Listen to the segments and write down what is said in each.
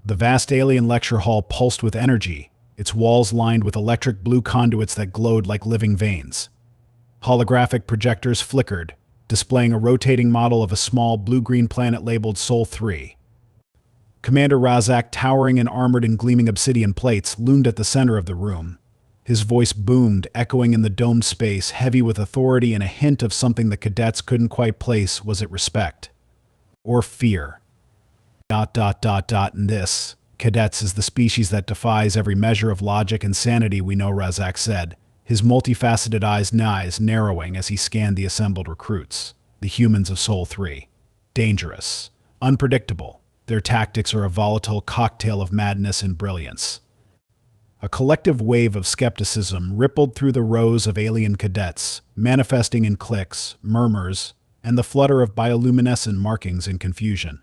The vast alien lecture hall pulsed with energy, its walls lined with electric blue conduits that glowed like living veins. Holographic projectors flickered, displaying a rotating model of a small blue-green planet labeled Sol 3. Commander Razak, towering and armored in gleaming obsidian plates, loomed at the center of the room. His voice boomed, echoing in the domed space, heavy with authority and a hint of something the cadets couldn't quite place. Was it respect? Or fear? And this, cadets, is the species that defies every measure of logic and sanity, we know, Razak said, his multifaceted eyes narrowing as he scanned the assembled recruits. The humans of Sol 3. Dangerous. Unpredictable. Their tactics are a volatile cocktail of madness and brilliance. A collective wave of skepticism rippled through the rows of alien cadets, manifesting in clicks, murmurs, and the flutter of bioluminescent markings in confusion.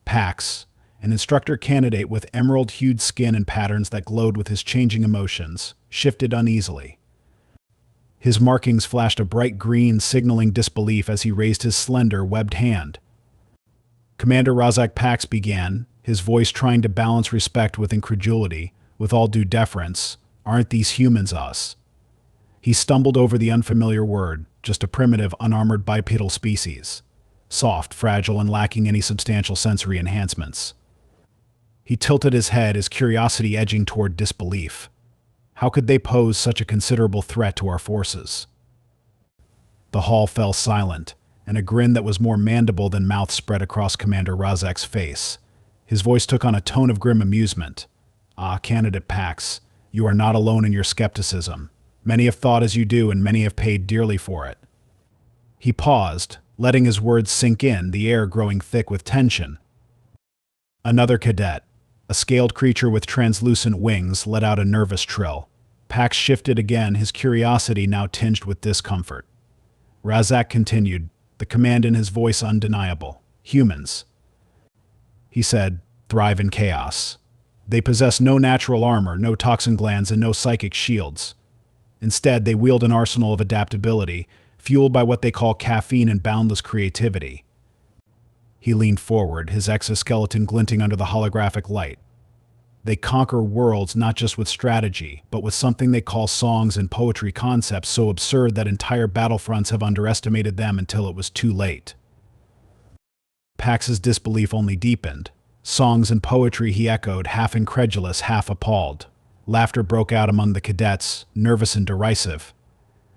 Pax, an instructor candidate with emerald-hued skin and patterns that glowed with his changing emotions, shifted uneasily. His markings flashed a bright green, signaling disbelief as he raised his slender, webbed hand. Commander Razak, Pax began, his voice trying to balance respect with incredulity. With all due deference, aren't these humans us? He stumbled over the unfamiliar word, just a primitive, unarmored bipedal species. Soft, fragile, and lacking any substantial sensory enhancements. He tilted his head, his curiosity edging toward disbelief. How could they pose such a considerable threat to our forces? The hall fell silent, and a grin that was more mandible than mouth spread across Commander Razak's face. His voice took on a tone of grim amusement. Ah, Candidate Pax, you are not alone in your skepticism. Many have thought as you do, and many have paid dearly for it. He paused, letting his words sink in, the air growing thick with tension. Another cadet, a scaled creature with translucent wings, let out a nervous trill. Pax shifted again, his curiosity now tinged with discomfort. Razak continued, the command in his voice undeniable. Humans, he said, thrive in chaos. They possess no natural armor, no toxin glands, and no psychic shields. Instead, they wield an arsenal of adaptability, fueled by what they call caffeine and boundless creativity. He leaned forward, his exoskeleton glinting under the holographic light. They conquer worlds not just with strategy, but with something they call songs and poetry, concepts so absurd that entire battlefronts have underestimated them until it was too late. Pax's disbelief only deepened. Songs and poetry, he echoed, half incredulous, half appalled. Laughter broke out among the cadets, nervous and derisive.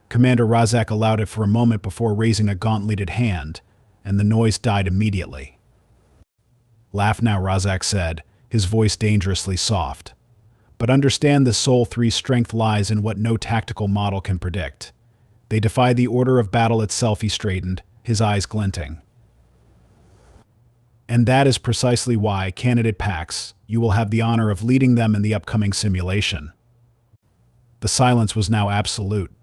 Commander Razak allowed it for a moment before raising a gauntleted hand, and the noise died immediately. Laugh now, Razak said, his voice dangerously soft. But understand the Sol 3's strength lies in what no tactical model can predict. They defy the order of battle itself, he straightened, his eyes glinting. And that is precisely why, Candidate Pax, you will have the honor of leading them in the upcoming simulation. The silence was now absolute.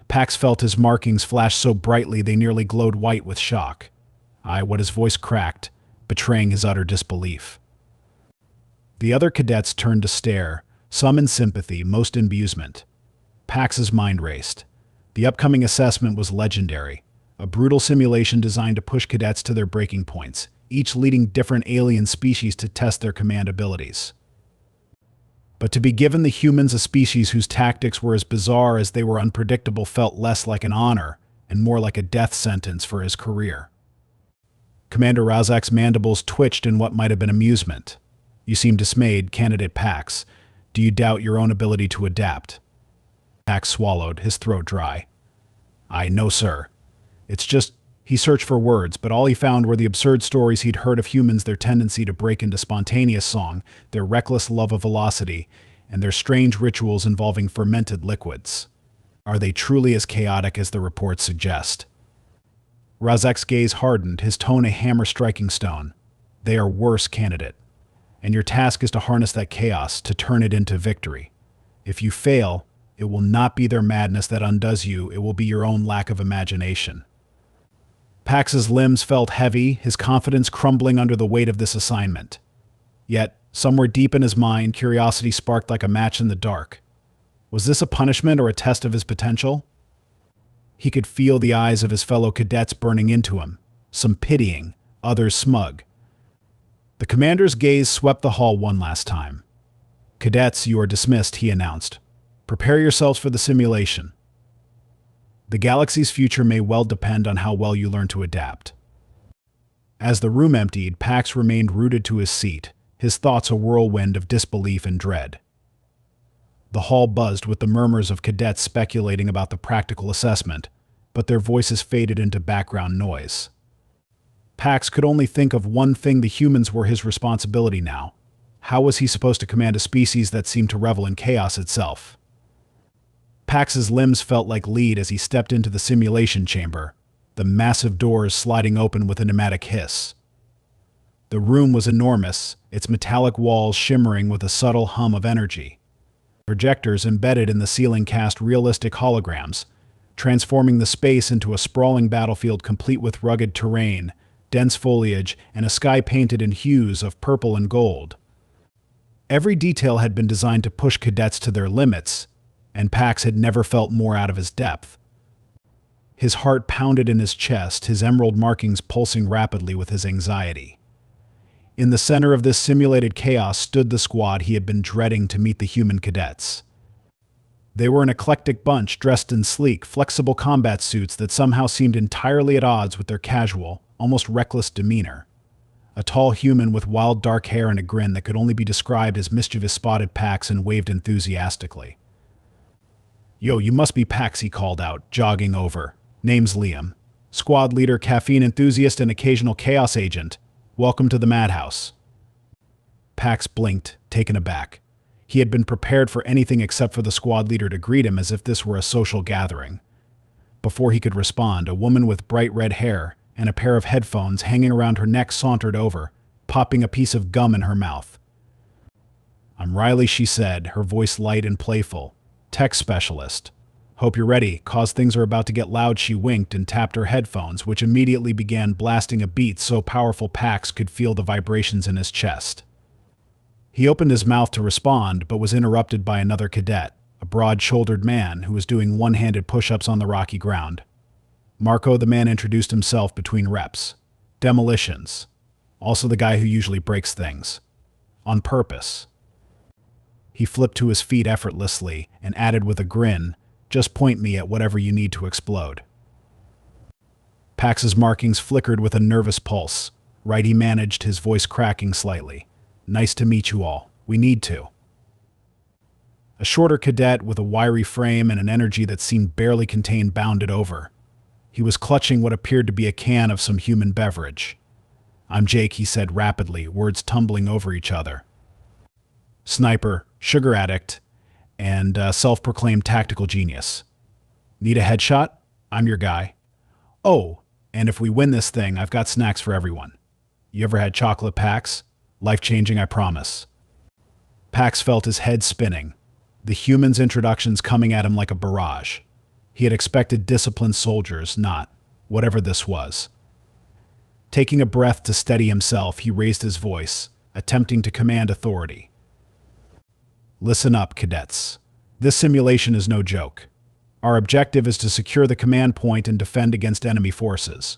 Pax felt his markings flash so brightly they nearly glowed white with shock. What his voice cracked, betraying his utter disbelief. The other cadets turned to stare, some in sympathy, most in amusement. Pax's mind raced. The upcoming assessment was legendary, a brutal simulation designed to push cadets to their breaking points, each leading different alien species to test their command abilities. But to be given the humans, a species whose tactics were as bizarre as they were unpredictable, felt less like an honor and more like a death sentence for his career. Commander Razak's mandibles twitched in what might have been amusement. You seem dismayed, Candidate Pax. Do you doubt your own ability to adapt? Pax swallowed, his throat dry. No, sir. It's just... He searched for words, but all he found were the absurd stories he'd heard of humans, their tendency to break into spontaneous song, their reckless love of velocity, and their strange rituals involving fermented liquids. Are they truly as chaotic as the reports suggest? Razak's gaze hardened, his tone a hammer-striking stone. They are worse, Candidate. And your task is to harness that chaos, to turn it into victory. If you fail, it will not be their madness that undoes you, it will be your own lack of imagination. Pax's limbs felt heavy, his confidence crumbling under the weight of this assignment. Yet, somewhere deep in his mind, curiosity sparked like a match in the dark. Was this a punishment or a test of his potential? He could feel the eyes of his fellow cadets burning into him, some pitying, others smug. The commander's gaze swept the hall one last time. "Cadets, you are dismissed," he announced. "Prepare yourselves for the simulation. The galaxy's future may well depend on how well you learn to adapt." As the room emptied, Pax remained rooted to his seat, his thoughts a whirlwind of disbelief and dread. The hall buzzed with the murmurs of cadets speculating about the practical assessment, but their voices faded into background noise. Pax could only think of one thing: the humans were his responsibility now. How was he supposed to command a species that seemed to revel in chaos itself? Pax's limbs felt like lead as he stepped into the simulation chamber, the massive doors sliding open with a pneumatic hiss. The room was enormous, its metallic walls shimmering with a subtle hum of energy. Projectors embedded in the ceiling cast realistic holograms, transforming the space into a sprawling battlefield complete with rugged terrain, dense foliage, and a sky painted in hues of purple and gold. Every detail had been designed to push cadets to their limits, and Pax had never felt more out of his depth. His heart pounded in his chest, his emerald markings pulsing rapidly with his anxiety. In the center of this simulated chaos stood the squad he had been dreading to meet: the human cadets. They were an eclectic bunch dressed in sleek, flexible combat suits that somehow seemed entirely at odds with their casual, almost reckless demeanor. A tall human with wild dark hair and a grin that could only be described as mischievous spotted Pax and waved enthusiastically. "Yo, you must be Pax," he called out, jogging over. "Name's Liam. Squad leader, caffeine enthusiast, and occasional chaos agent. Welcome to the madhouse." Pax blinked, taken aback. He had been prepared for anything except for the squad leader to greet him as if this were a social gathering. Before he could respond, a woman with bright red hair and a pair of headphones hanging around her neck sauntered over, popping a piece of gum in her mouth. "I'm Riley," she said, her voice light and playful. "Tech specialist. Hope you're ready, cause things are about to get loud." She winked and tapped her headphones, which immediately began blasting a beat so powerful Pax could feel the vibrations in his chest. He opened his mouth to respond, but was interrupted by another cadet, a broad-shouldered man who was doing one-handed push-ups on the rocky ground. "Marco," the man introduced himself between reps. "Demolitions. Also the guy who usually breaks things. On purpose." He flipped to his feet effortlessly and added with a grin, "Just point me at whatever you need to explode." Pax's markings flickered with a nervous pulse. "Right," he managed, his voice cracking slightly. "Nice to meet you all. We need to." A shorter cadet with a wiry frame and an energy that seemed barely contained bounded over. He was clutching what appeared to be a can of some human beverage. "I'm Jake," he said rapidly, words tumbling over each other. "Sniper, sugar addict, and self-proclaimed tactical genius. Need a headshot? I'm your guy. Oh, and if we win this thing, I've got snacks for everyone. You ever had chocolate, Pax? Life-changing, I promise." Pax felt his head spinning, the humans' introductions coming at him like a barrage. He had expected disciplined soldiers, not whatever this was. Taking a breath to steady himself, he raised his voice, attempting to command authority. "Listen up, cadets. This simulation is no joke. Our objective is to secure the command point and defend against enemy forces.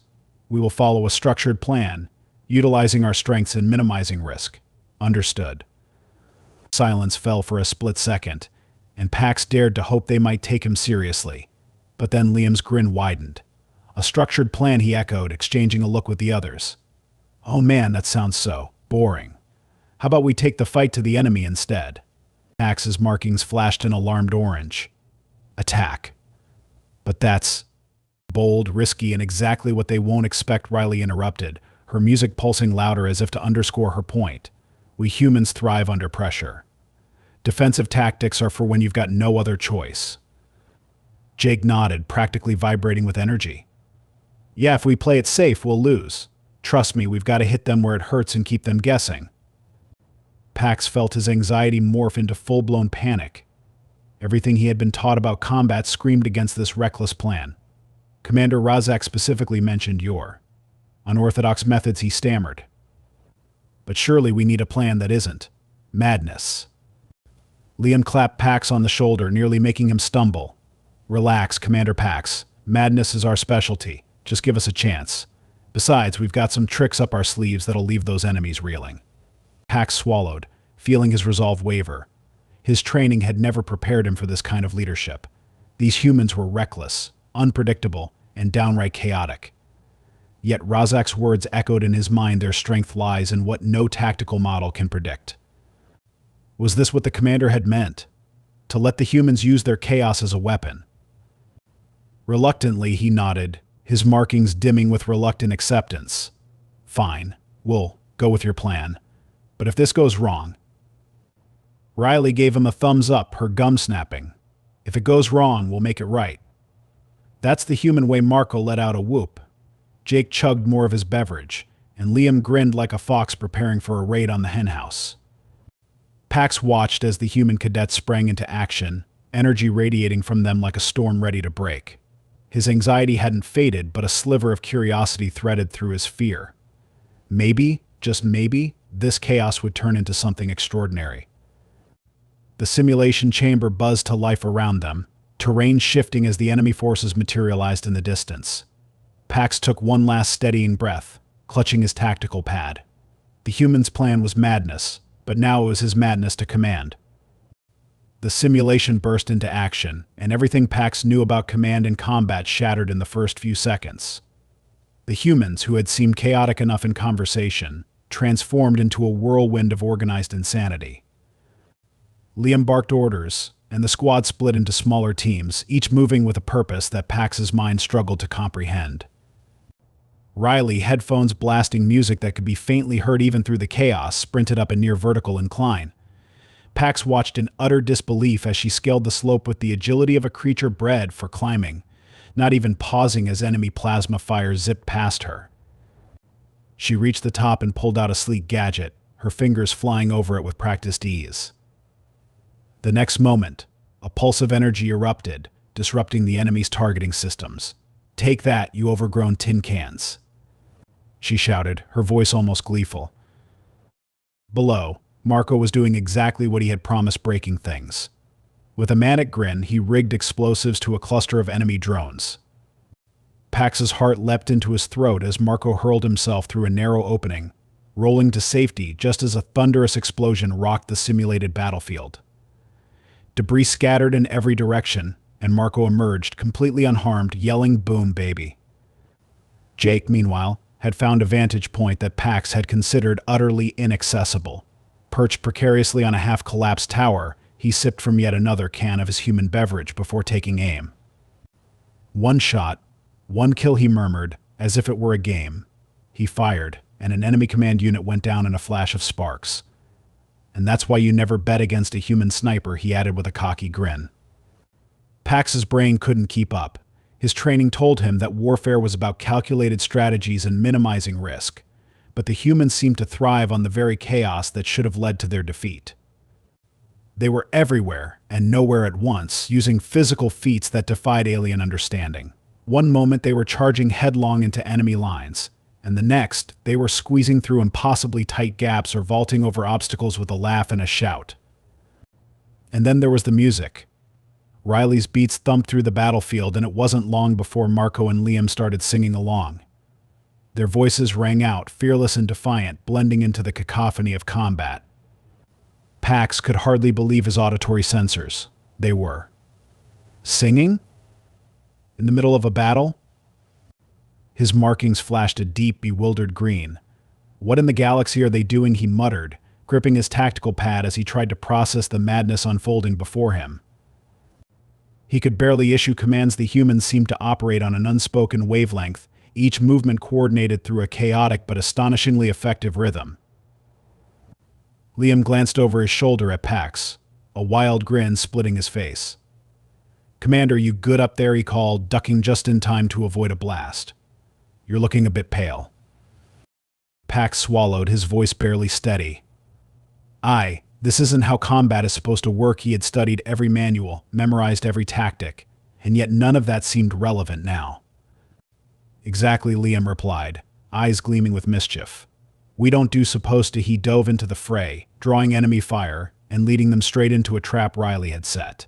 We will follow a structured plan, utilizing our strengths and minimizing risk. Understood?" Silence fell for a split second, and Pax dared to hope they might take him seriously. But then Liam's grin widened. "A structured plan," he echoed, exchanging a look with the others. "Oh man, that sounds so boring. How about we take the fight to the enemy instead?" Pax's markings flashed an alarmed orange. "Attack." "But that's bold, risky, and exactly what they won't expect," Riley interrupted, her music pulsing louder as if to underscore her point. "We humans thrive under pressure. Defensive tactics are for when you've got no other choice." Jake nodded, practically vibrating with energy. "Yeah, if we play it safe, we'll lose. Trust me, we've got to hit them where it hurts and keep them guessing." Pax felt his anxiety morph into full-blown panic. Everything he had been taught about combat screamed against this reckless plan. Commander Razak specifically mentioned your unorthodox methods, he stammered. "But surely we need a plan that isn't madness." Liam clapped Pax on the shoulder, nearly making him stumble. "Relax, Commander Pax. Madness is our specialty. Just give us a chance. Besides, we've got some tricks up our sleeves that'll leave those enemies reeling." Pax swallowed, feeling his resolve waver. His training had never prepared him for this kind of leadership. These humans were reckless, unpredictable, and downright chaotic. Yet Razak's words echoed in his mind. Their strength lies in what no tactical model can predict. Was this what the commander had meant? To let the humans use their chaos as a weapon? Reluctantly, he nodded, his markings dimming with reluctant acceptance. Fine, we'll go with your plan. But if this goes wrong... Riley gave him a thumbs up, her gum snapping. If it goes wrong, we'll make it right. That's the human way. Marco let out a whoop. Jake chugged more of his beverage, and Liam grinned like a fox preparing for a raid on the henhouse. Pax watched as the human cadets sprang into action, energy radiating from them like a storm ready to break. His anxiety hadn't faded, but a sliver of curiosity threaded through his fear. Maybe, just maybe, this chaos would turn into something extraordinary. The simulation chamber buzzed to life around them, terrain shifting as the enemy forces materialized in the distance. Pax took one last steadying breath, clutching his tactical pad. The human's plan was madness, but now it was his madness to command. The simulation burst into action, and everything Pax knew about command and combat shattered in the first few seconds. The humans, who had seemed chaotic enough in conversation, transformed into a whirlwind of organized insanity. Liam barked orders, and the squad split into smaller teams, each moving with a purpose that Pax's mind struggled to comprehend. Riley, headphones blasting music that could be faintly heard even through the chaos, sprinted up a near vertical incline. Pax watched in utter disbelief as she scaled the slope with the agility of a creature bred for climbing, not even pausing as enemy plasma fire zipped past her. She reached the top and pulled out a sleek gadget, her fingers flying over it with practiced ease. The next moment, a pulse of energy erupted, disrupting the enemy's targeting systems. "Take that, you overgrown tin cans," she shouted, her voice almost gleeful. Below, Marco was doing exactly what he had promised, breaking things. With a manic grin, he rigged explosives to a cluster of enemy drones. Pax's heart leapt into his throat as Marco hurled himself through a narrow opening, rolling to safety just as a thunderous explosion rocked the simulated battlefield. Debris scattered in every direction, and Marco emerged, completely unharmed, yelling, "Boom, baby." Jake, meanwhile, had found a vantage point that Pax had considered utterly inaccessible. Perched precariously on a half-collapsed tower, he sipped from yet another can of his human beverage before taking aim. "One shot, one kill," he murmured, as if it were a game. He fired, and an enemy command unit went down in a flash of sparks. "And that's why you never bet against a human sniper," he added with a cocky grin. Pax's brain couldn't keep up. His training told him that warfare was about calculated strategies and minimizing risk, but the humans seemed to thrive on the very chaos that should have led to their defeat. They were everywhere and nowhere at once, using physical feats that defied alien understanding. One moment they were charging headlong into enemy lines, and the next they were squeezing through impossibly tight gaps or vaulting over obstacles with a laugh and a shout. And then there was the music. Riley's beats thumped through the battlefield, and it wasn't long before Marco and Liam started singing along. Their voices rang out, fearless and defiant, blending into the cacophony of combat. Pax could hardly believe his auditory sensors. They were singing? In the middle of a battle? His markings flashed a deep, bewildered green. "What in the galaxy are they doing?" he muttered, gripping his tactical pad as he tried to process the madness unfolding before him. He could barely issue commands. The humans seemed to operate on an unspoken wavelength, each movement coordinated through a chaotic but astonishingly effective rhythm. Liam glanced over his shoulder at Pax, a wild grin splitting his face. "Commander, you good up there?" he called, ducking just in time to avoid a blast. "You're looking a bit pale." Pax swallowed, his voice barely steady. "Aye, this isn't how combat is supposed to work." He had studied every manual, memorized every tactic, and yet none of that seemed relevant now. "Exactly," Liam replied, eyes gleaming with mischief. "We don't do supposed to." He dove into the fray, drawing enemy fire and leading them straight into a trap Riley had set.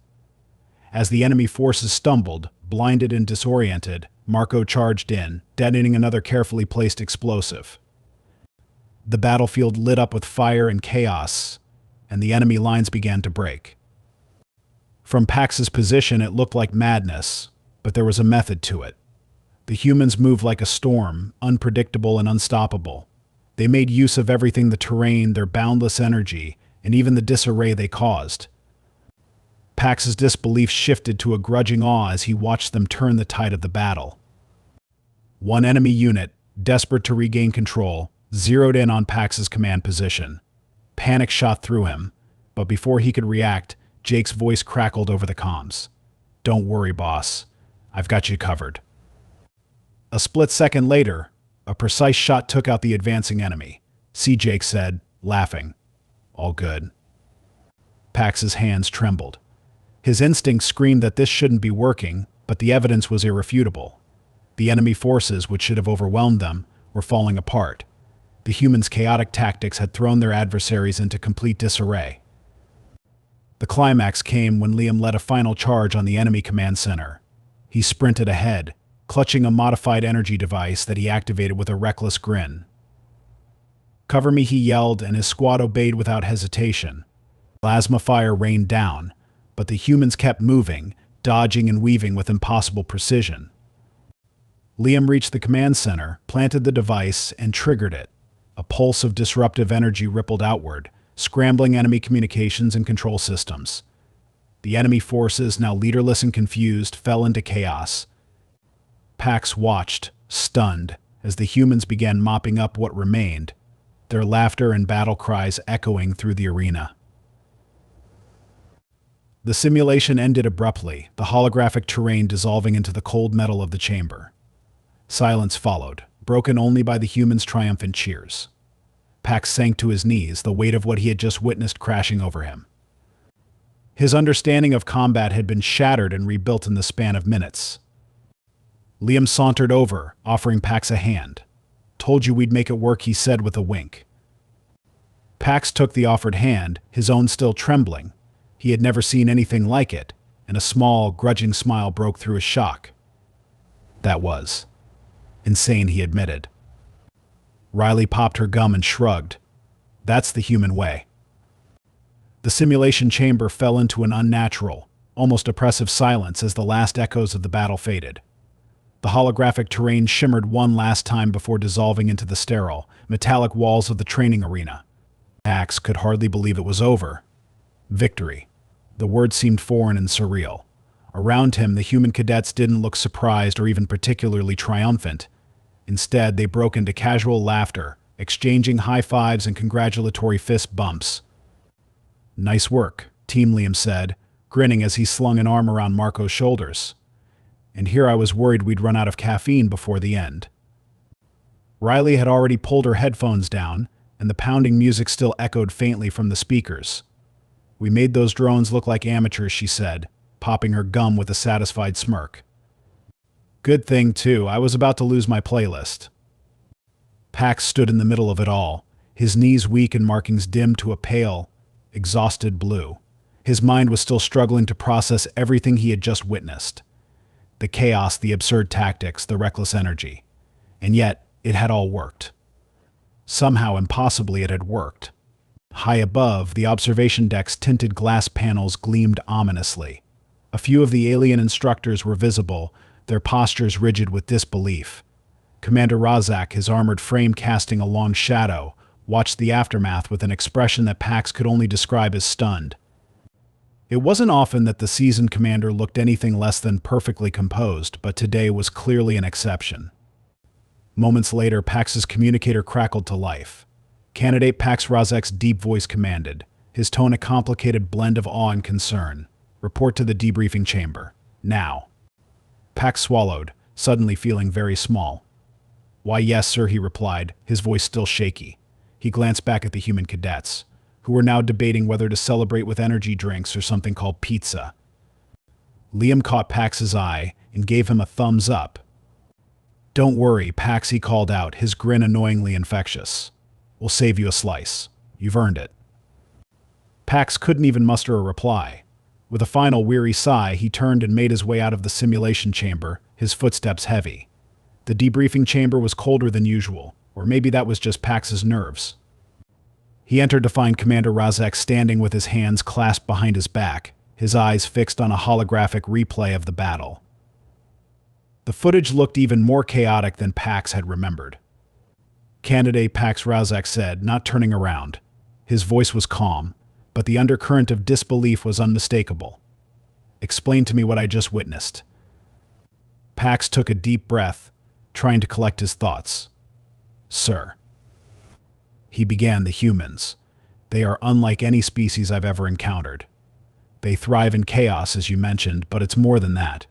As the enemy forces stumbled, blinded and disoriented, Marco charged in, detonating another carefully placed explosive. The battlefield lit up with fire and chaos, and the enemy lines began to break. From Pax's position, it looked like madness, but there was a method to it. The humans moved like a storm, unpredictable and unstoppable. They made use of everything: the terrain, their boundless energy, and even the disarray they caused. Pax's disbelief shifted to a grudging awe as he watched them turn the tide of the battle. One enemy unit, desperate to regain control, zeroed in on Pax's command position. Panic shot through him, but before he could react, Jake's voice crackled over the comms. "Don't worry, boss. I've got you covered." A split second later, a precise shot took out the advancing enemy. "See," Jake said, laughing. "All good." Pax's hands trembled. His instinct screamed that this shouldn't be working, but the evidence was irrefutable. The enemy forces, which should have overwhelmed them, were falling apart. The humans' chaotic tactics had thrown their adversaries into complete disarray. The climax came when Liam led a final charge on the enemy command center. He sprinted ahead, clutching a modified energy device that he activated with a reckless grin. "Cover me," he yelled, and his squad obeyed without hesitation. Plasma fire rained down, but the humans kept moving, dodging and weaving with impossible precision. Liam reached the command center, planted the device, and triggered it. A pulse of disruptive energy rippled outward, scrambling enemy communications and control systems. The enemy forces, now leaderless and confused, fell into chaos. Pax watched, stunned, as the humans began mopping up what remained, their laughter and battle cries echoing through the arena. The simulation ended abruptly, the holographic terrain dissolving into the cold metal of the chamber. Silence followed, broken only by the humans' triumphant cheers. Pax sank to his knees, the weight of what he had just witnessed crashing over him. His understanding of combat had been shattered and rebuilt in the span of minutes. Liam sauntered over, offering Pax a hand. "Told you we'd make it work," he said with a wink. Pax took the offered hand, his own still trembling. He had never seen anything like it, and a small, grudging smile broke through his shock. "That was insane," he admitted. Riley popped her gum and shrugged. "That's the human way." The simulation chamber fell into an unnatural, almost oppressive silence as the last echoes of the battle faded. The holographic terrain shimmered one last time before dissolving into the sterile, metallic walls of the training arena. Pax could hardly believe it was over. Victory. The word seemed foreign and surreal. Around him, the human cadets didn't look surprised or even particularly triumphant. Instead, they broke into casual laughter, exchanging high fives and congratulatory fist bumps. "Nice work," Team Liam said, grinning as he slung an arm around Marco's shoulders. "And here I was worried we'd run out of caffeine before the end." Riley had already pulled her headphones down, and the pounding music still echoed faintly from the speakers. "We made those drones look like amateurs," she said, popping her gum with a satisfied smirk. "Good thing, too, I was about to lose my playlist." Pax stood in the middle of it all, his knees weak and markings dimmed to a pale, exhausted blue. His mind was still struggling to process everything he had just witnessed. The chaos, the absurd tactics, the reckless energy. And yet, it had all worked. Somehow, impossibly, it had worked. High above, the observation deck's tinted glass panels gleamed ominously. A few of the alien instructors were visible, their postures rigid with disbelief. Commander Razak, his armored frame casting a long shadow, watched the aftermath with an expression that Pax could only describe as stunned. It wasn't often that the seasoned commander looked anything less than perfectly composed, but today was clearly an exception. Moments later, Pax's communicator crackled to life. Candidate Pax Razak's deep voice commanded, his tone a complicated blend of awe and concern. "Report to the debriefing chamber. Now." Pax swallowed, suddenly feeling very small. "Why, yes, sir," he replied, his voice still shaky. He glanced back at the human cadets, who were now debating whether to celebrate with energy drinks or something called pizza. Liam caught Pax's eye and gave him a thumbs up. "Don't worry, Pax," he called out, his grin annoyingly infectious. "We'll save you a slice. You've earned it." Pax couldn't even muster a reply. With a final weary sigh, he turned and made his way out of the simulation chamber, his footsteps heavy. The debriefing chamber was colder than usual. Or maybe that was just Pax's nerves. He entered to find Commander Razak standing with his hands clasped behind his back, his eyes fixed on a holographic replay of the battle. The footage looked even more chaotic than Pax had remembered. "Candidate Pax," Razak said, not turning around. His voice was calm, but the undercurrent of disbelief was unmistakable. "Explain to me what I just witnessed." Pax took a deep breath, trying to collect his thoughts. "Sir," he began, "the humans. They are unlike any species I've ever encountered. They thrive in chaos, as you mentioned, but it's more than that.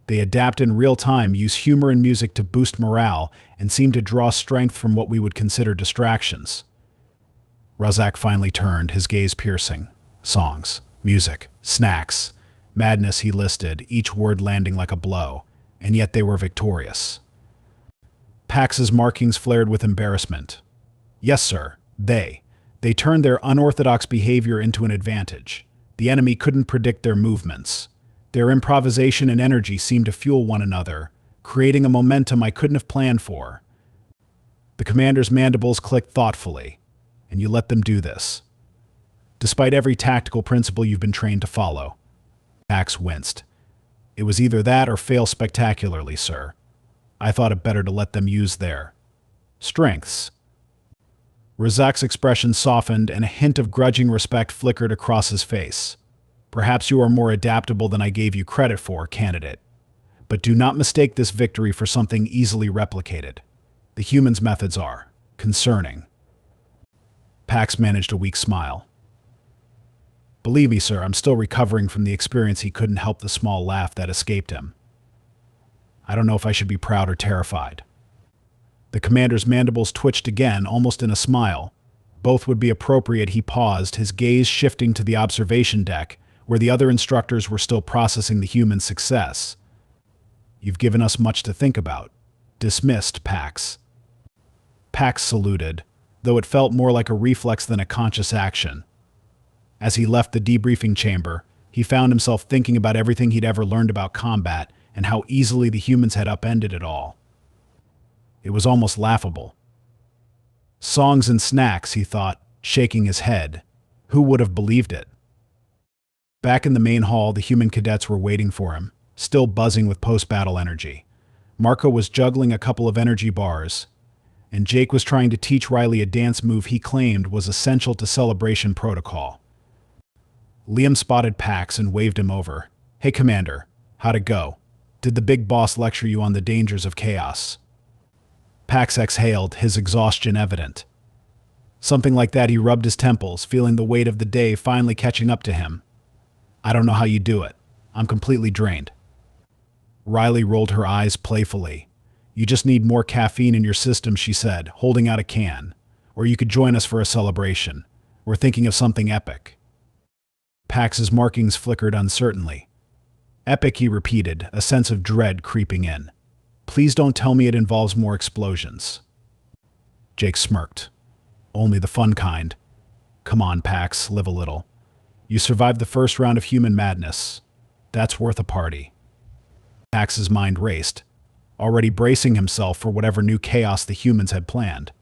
They adapt in real time, use humor and music to boost morale, and seem to draw strength from what we would consider distractions." Razak finally turned, his gaze piercing. Songs, music, snacks, madness, he listed, each word landing like a blow, and yet they were victorious. Pax's markings flared with embarrassment. "Yes, sir, they turned their unorthodox behavior into an advantage. The enemy couldn't predict their movements. Their improvisation and energy seemed to fuel one another, creating a momentum I couldn't have planned for." The commander's mandibles clicked thoughtfully. "And you let them do this, despite every tactical principle you've been trained to follow?" Pax winced. "It was either that or fail spectacularly, sir. I thought it better to let them use their strengths." Razak's expression softened and a hint of grudging respect flickered across his face. "Perhaps you are more adaptable than I gave you credit for, candidate. But do not mistake this victory for something easily replicated. The humans' methods are concerning." Pax managed a weak smile. "Believe me, sir, I'm still recovering from the experience." He couldn't help the small laugh that escaped him. "I don't know if I should be proud or terrified." The commander's mandibles twitched again, almost in a smile. Both would be appropriate. He paused, his gaze shifting to the observation deck, where the other instructors were still processing the human success. "You've given us much to think about." "Dismissed, Pax." Pax saluted, though it felt more like a reflex than a conscious action. As he left the debriefing chamber, he found himself thinking about everything he'd ever learned about combat and how easily the humans had upended it all. It was almost laughable. "Songs and snacks," he thought, shaking his head. Who would have believed it? Back in the main hall, the human cadets were waiting for him, still buzzing with post-battle energy. Marco was juggling a couple of energy bars, and Jake was trying to teach Riley a dance move he claimed was essential to celebration protocol. Liam spotted Pax and waved him over. "Hey, Commander, how'd it go? Did the big boss lecture you on the dangers of chaos?" Pax exhaled, his exhaustion evident. Something like that. He rubbed his temples, feeling the weight of the day finally catching up to him. "I don't know how you do it. I'm completely drained." Riley rolled her eyes playfully. "You just need more caffeine in your system," she said, holding out a can. "Or you could join us for a celebration. We're thinking of something epic." Pax's markings flickered uncertainly. "Epic," he repeated, a sense of dread creeping in. "Please don't tell me it involves more explosions." Jake smirked. "Only the fun kind. Come on, Pax, live a little. You survived the first round of human madness. That's worth a party." Pax's mind raced, already bracing himself for whatever new chaos the humans had planned.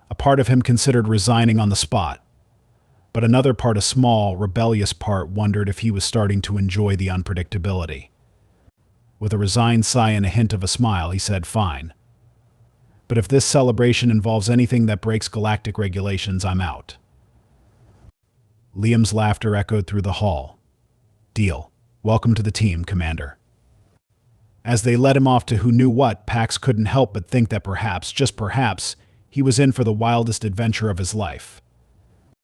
A part of him considered resigning on the spot, but another part, a small, rebellious part, wondered if he was starting to enjoy the unpredictability. With a resigned sigh and a hint of a smile, he said, "Fine. But if this celebration involves anything that breaks galactic regulations, I'm out." Liam's laughter echoed through the hall. "Deal. Welcome to the team, Commander." As they led him off to who knew what, Pax couldn't help but think that perhaps, just perhaps, he was in for the wildest adventure of his life.